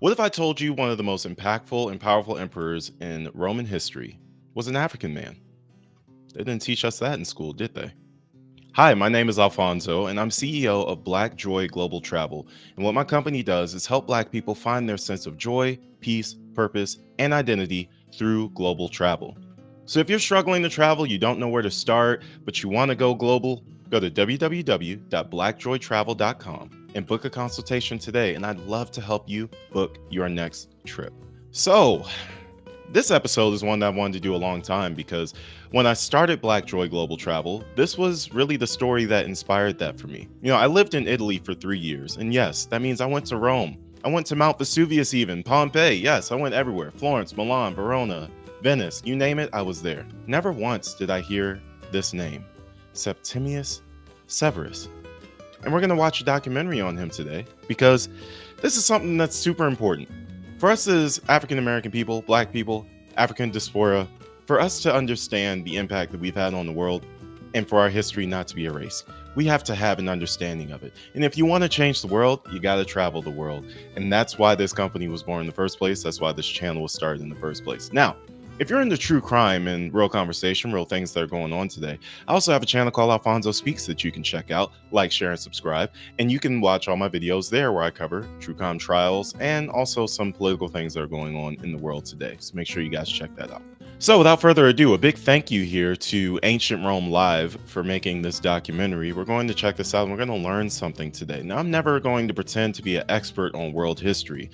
What if I told you one of the most impactful and powerful emperors in Roman history was an African man? They didn't teach us that in school, did they? Hi, my name is Alfonso, and I'm CEO of Black Joy Global Travel. And what my company does is help Black people find their sense of joy, peace, purpose, and identity through global travel. So if you're struggling to travel, you don't know where to start, but you want to go global, go to www.blackjoytravel.com and book a consultation today. And I'd love to help you book your next trip. So, this episode is one that I wanted to do a long time because when I started Black Joy Global Travel, this was really the story that inspired that for me. I lived in Italy for 3 years, and yes, that means I went to Rome. I went to Mount Vesuvius even, Pompeii. Yes, I went everywhere. Florence, Milan, Verona, Venice, you name it, I was there. Never once did I hear this name, Septimius Severus. And we're going to watch a documentary on him today because this is something that's super important. For us as African American people, Black people, African diaspora, for us to understand the impact that we've had on the world and for our history not to be erased, we have to have an understanding of it. And if you want to change the world, you got to travel the world. And that's why this company was born in the first place. That's why this channel was started in the first place. Now, if you're into true crime and real conversation, real things that are going on today, I also have a channel called Alfonso Speaks that you can check out, like, share, and subscribe. And you can watch all my videos there where I cover true crime trials and also some political things that are going on in the world today. So make sure you guys check that out. So without further ado, a big thank you here to Ancient Rome Live for making this documentary. We're going to check this out and we're going to learn something today. Now, I'm never going to pretend to be an expert on world history.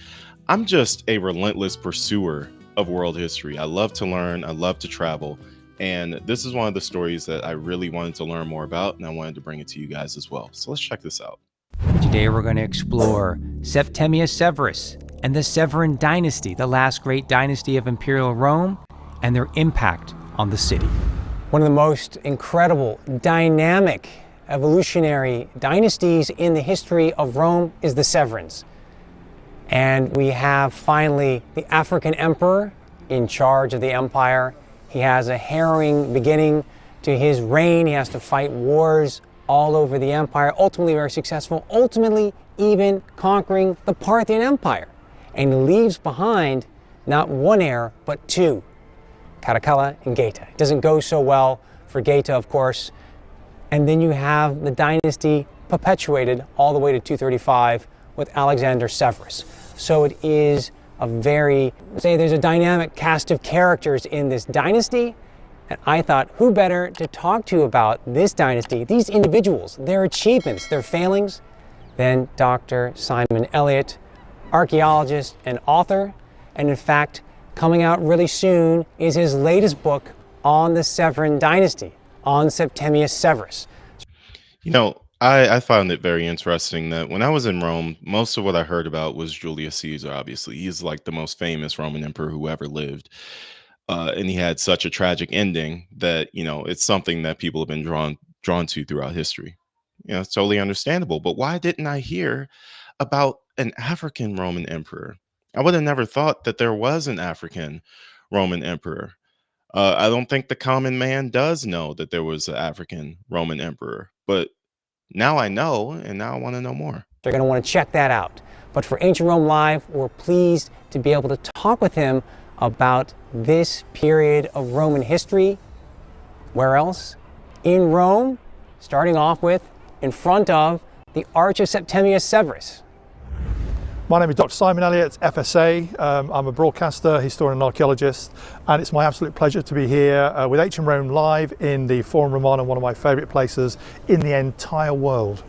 I'm just a relentless pursuer of world history. I love to learn, I love to travel, and this is one of the stories that I really wanted to learn more about, and I wanted to bring it to you guys as well. So let's check this out. Today we're going to explore Septimius Severus and the Severan dynasty, the last great dynasty of Imperial Rome, and their impact on the city. One of the most incredible, dynamic, evolutionary dynasties in the history of Rome is the Severans. And we have finally the African emperor in charge of the empire. He has a harrowing beginning to his reign. He has to fight wars all over the empire, ultimately very successful, ultimately even conquering the Parthian Empire. And he leaves behind not one heir, but two, Caracalla and Geta. It doesn't go so well for Geta, of course. And then you have the dynasty perpetuated all the way to 235 with Alexander Severus. So it is there's a dynamic cast of characters in this dynasty. And I thought, who better to talk to about this dynasty, these individuals, their achievements, their failings, than Dr. Simon Elliott, archaeologist and author. And in fact, coming out really soon is his latest book on the Severan dynasty, on Septimius Severus. I found it very interesting that when I was in Rome, most of what I heard about was Julius Caesar, obviously. He's like the most famous Roman emperor who ever lived. And he had such a tragic ending that, it's something that people have been drawn to throughout history. It's totally understandable. But why didn't I hear about an African Roman emperor? I would have never thought that there was an African Roman emperor. I don't think the common man does know that there was an African Roman emperor. But now I know, and now I want to know more. They're going to want to check that out. But for Ancient Rome Live, we're pleased to be able to talk with him about this period of Roman history. Where else? In Rome, starting off with, in front of, the Arch of Septimius Severus. My name is Dr. Simon Elliott, FSA. I'm a broadcaster, historian and archaeologist, and it's my absolute pleasure to be here with Ancient Rome Live in the Forum Romanum, one of my favourite places in the entire world.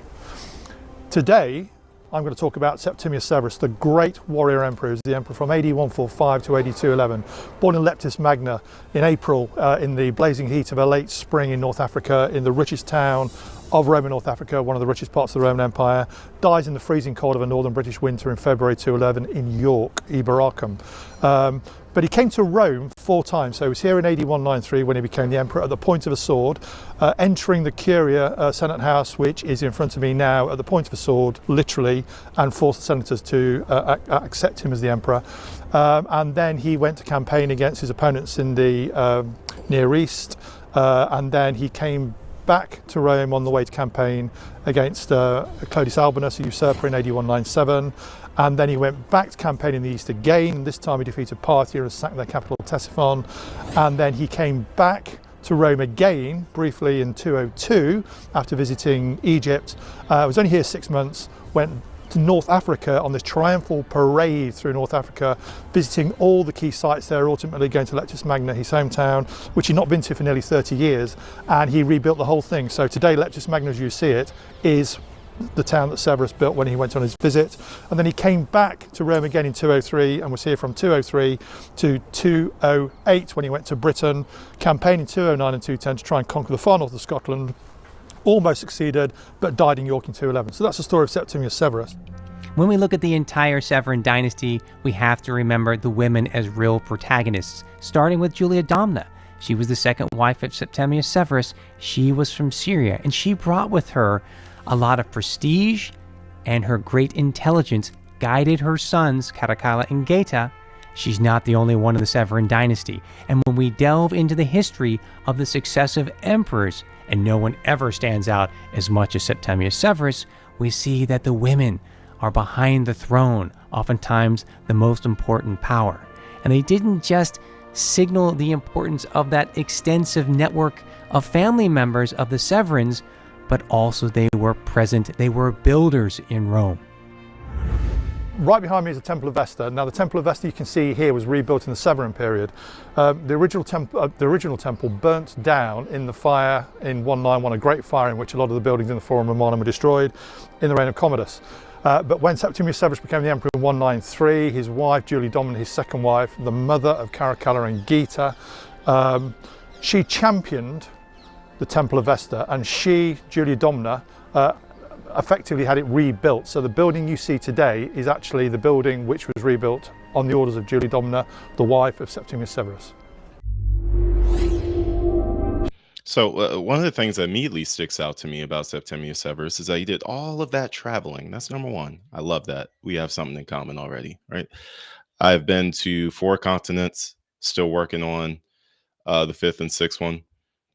Today, I'm going to talk about Septimius Severus, the great warrior emperor. He was the emperor from AD 145 to AD 211, born in Leptis Magna in April in the blazing heat of a late spring in North Africa, in the richest town of Roman North Africa, one of the richest parts of the Roman Empire, dies in the freezing cold of a northern British winter in February 211 in York, Iberacum. But he came to Rome 4 times. So he was here in AD 193 when he became the emperor at the point of a sword, entering the Curia Senate House, which is in front of me now, at the point of a sword, literally, and forced the senators to accept him as the emperor. And then he went to campaign against his opponents in the Near East, and then he came back to Rome on the way to campaign against Clodius Albinus, a usurper, in AD 197, and then he went back to campaign in the east again. This time he defeated Parthia and sacked their capital Ctesiphon, and then he came back to Rome again briefly in 202 after visiting Egypt. Was only here 6 months, went to North Africa on this triumphal parade through North Africa, visiting all the key sites there, ultimately going to Leptis Magna, his hometown, which he'd not been to for nearly 30 years, and he rebuilt the whole thing. So today Leptis Magna, as you see it, is the town that Severus built when he went on his visit. And then he came back to Rome again in 203 and was here from 203 to 208 when he went to Britain, campaigned in 209 and 210 to try and conquer the far north of Scotland. Almost succeeded, but died in York in 211. So that's the story of Septimius Severus. When we look at the entire Severan dynasty, we have to remember the women as real protagonists, starting with Julia Domna. She was the second wife of Septimius Severus. She was from Syria, and she brought with her a lot of prestige, and her great intelligence guided her sons, Caracalla and Geta. She's not the only one in the Severan dynasty, and when we delve into the history of the successive emperors, and no one ever stands out as much as Septimius Severus, we see that the women are behind the throne, oftentimes the most important power. And they didn't just signal the importance of that extensive network of family members of the Severans, but also they were present, they were builders in Rome. Right behind me is the Temple of Vesta. Now the Temple of Vesta you can see here was rebuilt in the Severan period. The original temple burnt down in the fire in 191, a great fire in which a lot of the buildings in the Forum Romanum were destroyed in the reign of Commodus. But when Septimius Severus became the emperor in 193, his wife Julia Domna, his second wife, the mother of Caracalla and Geta, she championed the Temple of Vesta, and she, Julia Domna, effectively had it rebuilt. So the building you see today is actually the building which was rebuilt on the orders of Julia Domna, the wife of Septimius Severus. So one of the things that immediately sticks out to me about Septimius Severus is that he did all of that traveling. That's number one. I love that. We have something in common already, right? I've been to 4 continents, still working on the 5th and 6th one.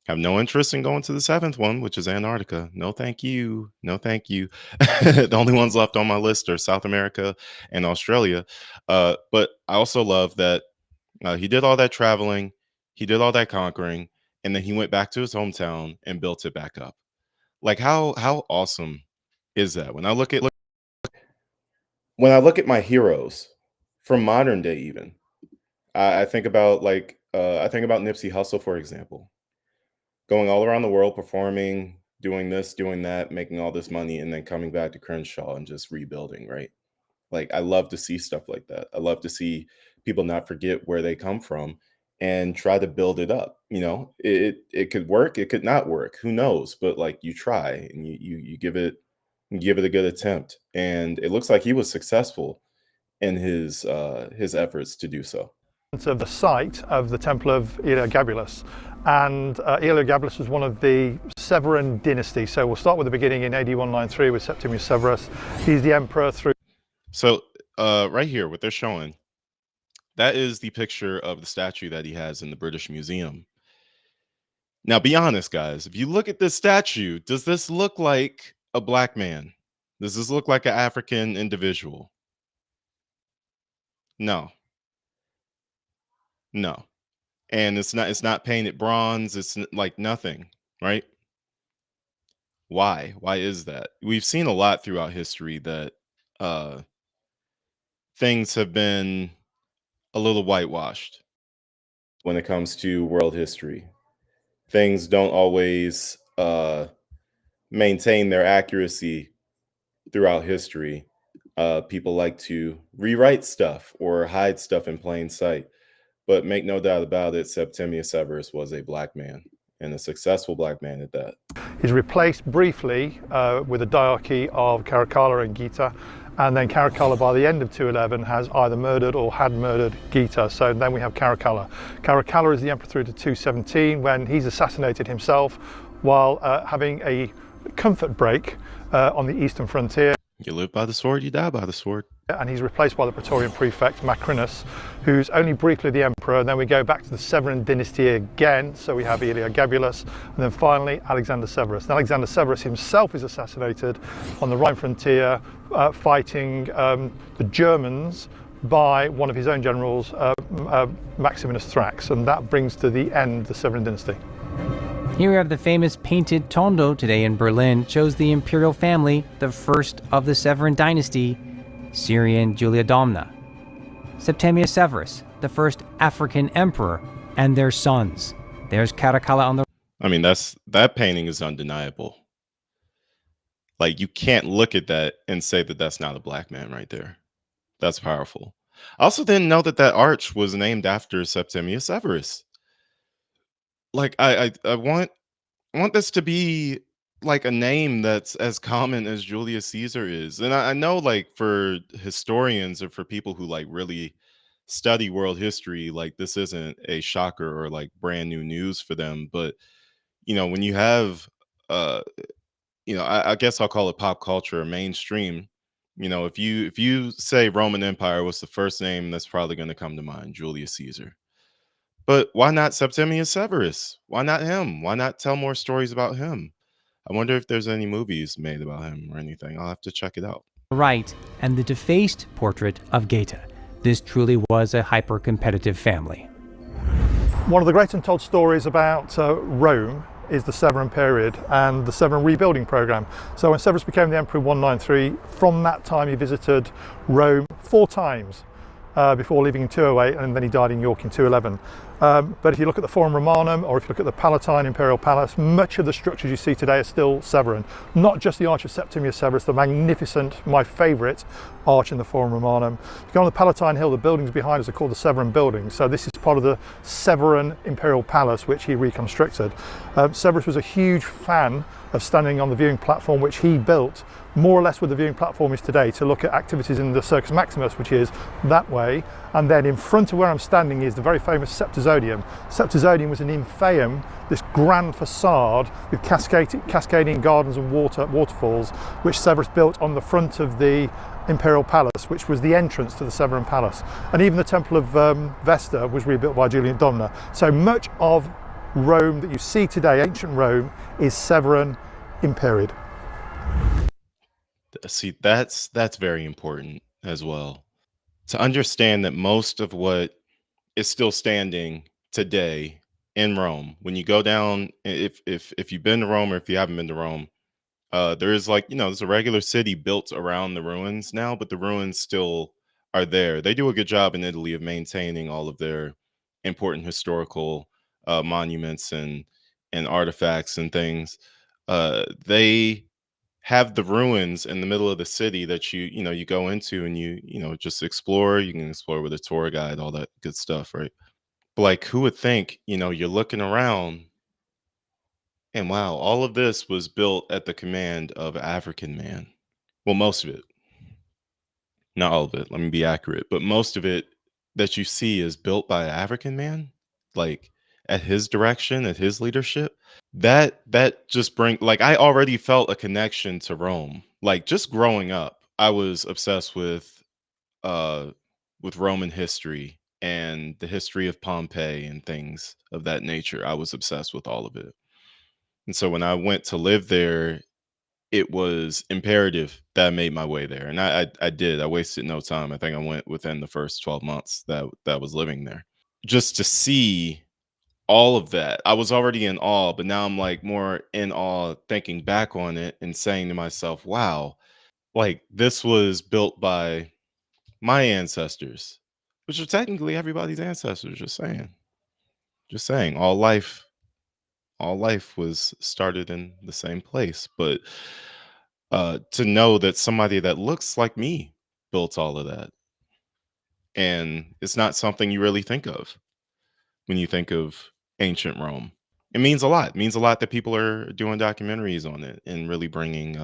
Have no interest in going to the 7th one, which is Antarctica. No, thank you. No, thank you. The only ones left on my list are South America and Australia. But I also love that he did all that traveling, he did all that conquering, and then he went back to his hometown and built it back up. Like how awesome is that? When I look at my heroes from modern day, even I think about Nipsey Hussle, for example. Going all around the world, performing, doing this, doing that, making all this money, and then coming back to Crenshaw and just rebuilding, right? Like, I love to see stuff like that. I love to see people not forget where they come from and try to build it up. You know, it could work, it could not work. Who knows? But like, you try and you give it a good attempt. And it looks like he was successful in his efforts to do so. Of the site of the Temple of Elagabalus, and Elagabalus was one of the Severan dynasty. So we'll start with the beginning in AD 193 with Septimius Severus. He's the emperor through. So right here, what they're showing, that is the picture of the statue that he has in the British Museum. Now, be honest, guys. If you look at this statue, does this look like a black man? Does this look like an African individual? No. No. And it's not painted bronze. It's like nothing, right? Why? Why is that? We've seen a lot throughout history that things have been a little whitewashed when it comes to world history. Things don't always maintain their accuracy throughout history. People like to rewrite stuff or hide stuff in plain sight. But make no doubt about it, Septimius Severus was a black man, and a successful black man at that. He's replaced briefly with the diarchy of Caracalla and Geta, and then Caracalla by the end of 211 has either murdered or had murdered Geta. So then we have Caracalla. Caracalla is the emperor through to 217 when he's assassinated himself while having a comfort break on the eastern frontier. You live by the sword, you die by the sword. And he's replaced by the Praetorian prefect Macrinus, who's only briefly the emperor. And then we go back to the Severan dynasty again. So we have Elagabalus, and then finally Alexander Severus. And Alexander Severus himself is assassinated on the Rhine frontier, fighting the Germans by one of his own generals, Maximinus Thrax, and that brings to the end the Severan dynasty. Here we have the famous painted tondo today in Berlin. It shows the imperial family, the first of the Severan dynasty, Syrian Julia Domna. Septimius Severus, the first African emperor, and their sons. There's Caracalla on the... I mean, that painting is undeniable. Like, you can't look at that and say that that's not a black man right there. That's powerful. I also didn't know that that arch was named after Septimius Severus. Like, I want this to be like a name that's as common as Julius Caesar is. And I know, like, for historians or for people who like really study world history, like, this isn't a shocker or like brand new news for them. But when you have I guess I'll call it pop culture or mainstream. If you say Roman Empire, what's the first name that's probably going to come to mind? Julius Caesar. But why not Septimius Severus? Why not him? Why not tell more stories about him? I wonder if there's any movies made about him or anything. I'll have to check it out. right, and the defaced portrait of Gaeta. This truly was a hyper-competitive family. One of the great untold stories about Rome is the Severan period and the Severan rebuilding program. So when Severus became the emperor in 193, from that time he visited Rome 4 times before leaving in 208, and then he died in York in 211. But if you look at the Forum Romanum, or if you look at the Palatine Imperial Palace, much of the structures you see today are still Severan. Not just the Arch of Septimius Severus, the magnificent, my favourite arch in the Forum Romanum. If you go on the Palatine Hill, the buildings behind us are called the Severan buildings. So this is part of the Severan Imperial Palace, which he reconstructed. Severus was a huge fan of standing on the viewing platform, which he built more or less where the viewing platform is today, to look at activities in the Circus Maximus, which is that way. And then in front of where I'm standing is the very famous Septizodium. Septizodium was an infeum, this grand facade with cascading gardens and waterfalls, which Severus built on the front of the Imperial Palace, which was the entrance to the Severan Palace. And even the Temple of Vesta was rebuilt by Julian Domna. So much of Rome that you see today, ancient Rome, is Severan in period. See, that's very important as well, to understand that most of what is still standing today in Rome, when you go down, if you've been to Rome or if you haven't been to Rome, there is, like, there's a regular city built around the ruins now, but the ruins still are there. They do a good job in Italy of maintaining all of their important historical monuments and artifacts and things. They have the ruins in the middle of the city that you go into, and you just explore. You can explore with a tour guide, all that good stuff, right? But, like, who would think, you're looking around and wow, all of this was built at the command of an African man. Well, most of it. Not all of it, let me be accurate, but most of it that you see is built by an African man, like, at his direction, at his leadership. That just like, I already felt a connection to Rome. Like, just growing up, I was obsessed with Roman history and the history of Pompeii and things of that nature. I was obsessed with all of it. And so when I went to live there, it was imperative that I made my way there. And I did. I wasted no time. I think I went within the first 12 months that I was living there. Just to see all of that. I was already in awe, but now I'm, like, more in awe thinking back on it and saying to myself, wow, like, this was built by my ancestors, which are technically everybody's ancestors. Just saying, all life was started in the same place. But to know that somebody that looks like me built all of that, and it's not something you really think of when you think of ancient Rome. It means a lot. It means a lot that people are doing documentaries on it and really bringing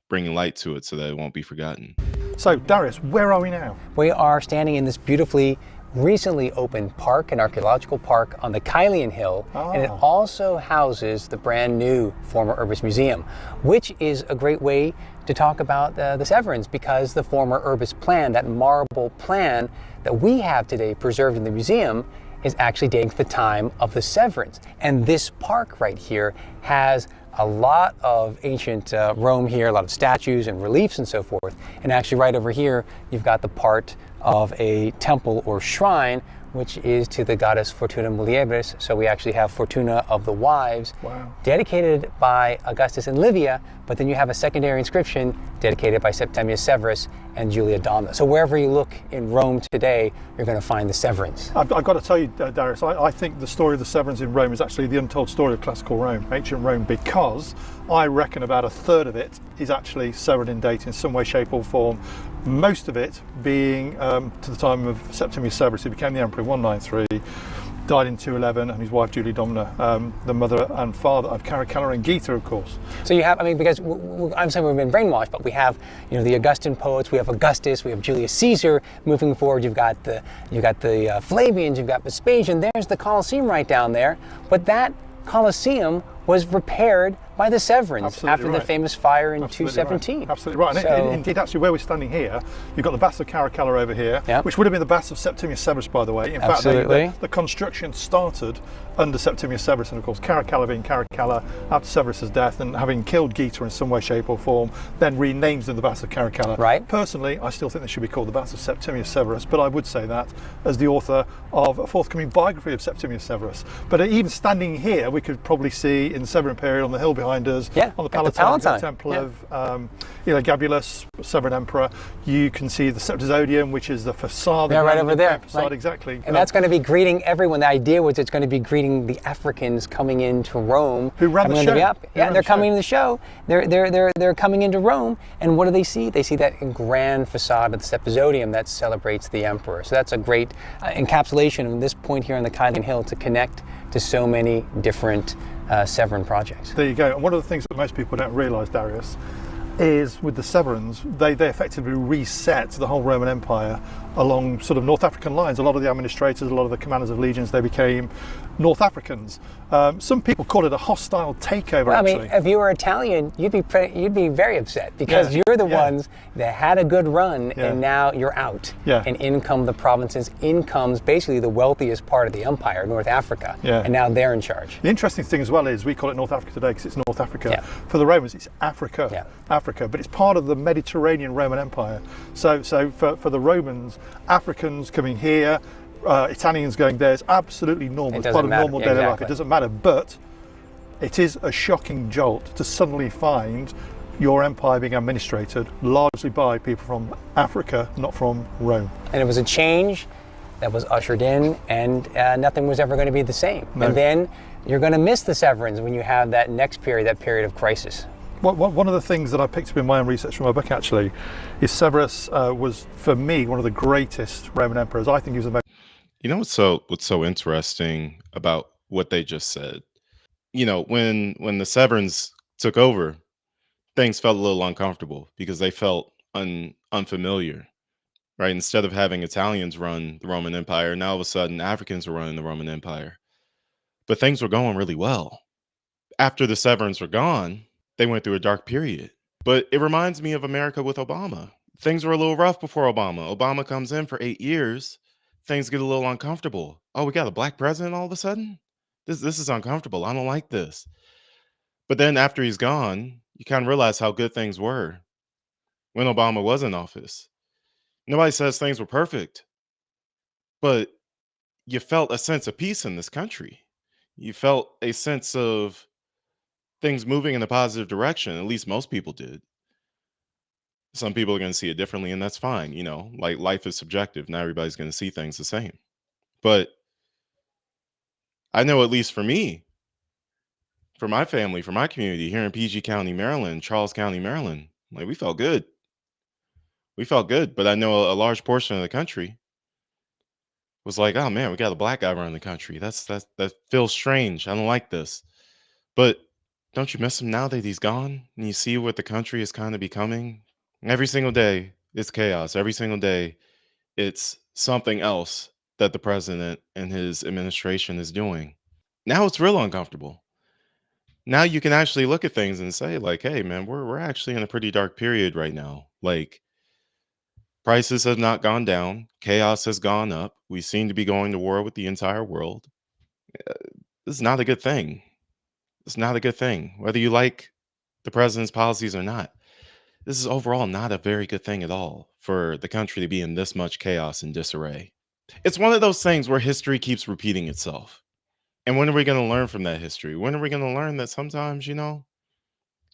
light to it so that it won't be forgotten. So Darius, where are we now? We are standing in this beautifully recently opened park, an archaeological park on the Kylian Hill, and it also houses the brand new former Urbis Museum, which is a great way to talk about the Severins, because the former Urbis plan, that marble plan that we have today preserved in the museum, is actually dating to the time of the Severins. And this park right here has a lot of ancient Rome here, a lot of statues and reliefs and so forth. And actually right over here, you've got the part of a temple or shrine, which is to the goddess Fortuna Muliebris. So we actually have Fortuna of the Wives, dedicated by Augustus in Libya, but then you have a secondary inscription dedicated by Septimius Severus and Julia Domna. So wherever you look in Rome today, you're going to find the Severins. I've got to tell you, Darius, I think the story of the Severins in Rome is actually the untold story of classical Rome, ancient Rome, because I reckon about a third of it is actually Severin in date in some way, shape or form. Most of it being to the time of Septimius Severus, who became the emperor in 193, died in 211, and his wife Julia Domna, the mother and father of Caracalla and Geta, of course. So you have, I mean, because I'm saying we've been brainwashed, but we have, you know, the Augustan poets, we have Augustus, we have Julius Caesar. Moving forward, you've got the Flavians, you've got Vespasian. There's the Colosseum right down there, but that Colosseum was repaired by the Severins after the famous fire in 217. Right. Absolutely right. And indeed, actually, where we're standing here, you've got the Baths of Caracalla over here, which would have been the Baths of Septimius Severus, by the way. In fact, the construction started under Septimius Severus, and of course, Caracalla being Caracalla after Severus's death, and having killed Geta in some way, shape, or form, then renames them the Baths of Caracalla. Right. Personally, I still think they should be called the Baths of Septimius Severus, but I would say that as the author of a forthcoming biography of Septimius Severus. But even standing here, we could probably see in the Severin period on the hill behind us, on the Palatine, the temple of Gabulus, Severin emperor. You can see the Septizodium, which is the facade. Yeah, right over there. Facade, exactly. And that's going to be greeting everyone. The idea was it's going to be greeting the Africans coming into Rome. Who ran the show. They're coming to the show. They're coming into Rome, and what do they see? They see that grand facade of the Septizodium that celebrates the emperor. So that's a great encapsulation of this point here on the Kylian Hill to connect to so many different Severin projects. There you go. And one of the things that most people don't realise, Darius, is with the Severins, they effectively reset the whole Roman Empire along sort of North African lines. A lot of the administrators, a lot of the commanders of legions, they became North Africans. Some people call it a hostile takeover. Well, I mean, if you were Italian, you'd be very upset, because you're the ones that had a good run, and now you're out. And in come the provinces, in comes basically the wealthiest part of the empire, North Africa, and now they're in charge. The interesting thing as well is we call it North Africa today because it's North Africa. For the Romans, it's Africa. Africa, but it's part of the Mediterranean Roman Empire. So for the Romans, Africans coming here, Italians going there, it's absolutely normal. It's part of normal daily life. It doesn't matter, but it is a shocking jolt to suddenly find your empire being administrated largely by people from Africa, not from Rome. And it was a change that was ushered in, and nothing was ever going to be the same. No. And then you're going to miss the Severins when you have that next period, that period of crisis. One of the things that I picked up in my own research from my book, actually, is Severus was, for me, one of the greatest Roman emperors. I think he was the most... You know what's so interesting about what they just said? You know, when the Severins took over, things felt a little uncomfortable because they felt unfamiliar, right? Instead of having Italians run the Roman Empire, now all of a sudden Africans were running the Roman Empire. But things were going really well. After the Severins were gone, they went through a dark period. But it reminds me of America with Obama. Things were a little rough before Obama. Obama comes in for 8 years. Things get a little uncomfortable. Oh, we got a black president all of a sudden? This is uncomfortable. I don't like this. But then after he's gone, you kind of realize how good things were when Obama was in office. Nobody says things were perfect, but you felt a sense of peace in this country. You felt a sense of things moving in a positive direction. At least most people did. Some people are going to see it differently, and that's fine. You know, like life is subjective. Not everybody's going to see things the same. But I know, at least for me, for my family, for my community here in PG County, Maryland, Charles County, Maryland, like we felt good. We felt good. But I know a large portion of the country was like, oh man, we got a black guy running the country. That feels strange. I don't like this. But don't you miss him now that he's gone? And you see what the country is kind of becoming? Every single day, it's chaos. Every single day, it's something else that the president and his administration is doing. Now it's real uncomfortable. Now you can actually look at things and say, like, hey, man, we're actually in a pretty dark period right now. Like, prices have not gone down, chaos has gone up. We seem to be going to war with the entire world. This is not a good thing. It's not a good thing, whether you like the president's policies or not. This is overall not a very good thing at all for the country to be in this much chaos and disarray. It's one of those things where history keeps repeating itself. And when are we going to learn from that history? When are we going to learn that sometimes,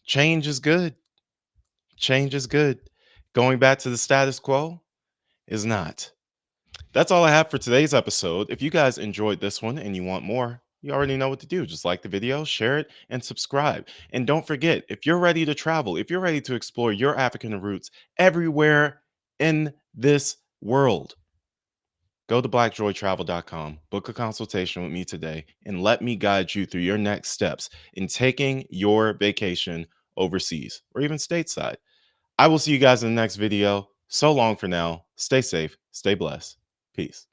change is good? Change is good. Going back to the status quo is not. That's all I have for today's episode. If you guys enjoyed this one and you want more, you already know what to do. Just like the video, share it, and subscribe. And don't forget, if you're ready to travel, if you're ready to explore your African roots everywhere in this world, go to blackjoytravel.com, book a consultation with me today, and let me guide you through your next steps in taking your vacation overseas or even stateside. I will see you guys in the next video. So long for now. Stay safe, stay blessed. Peace.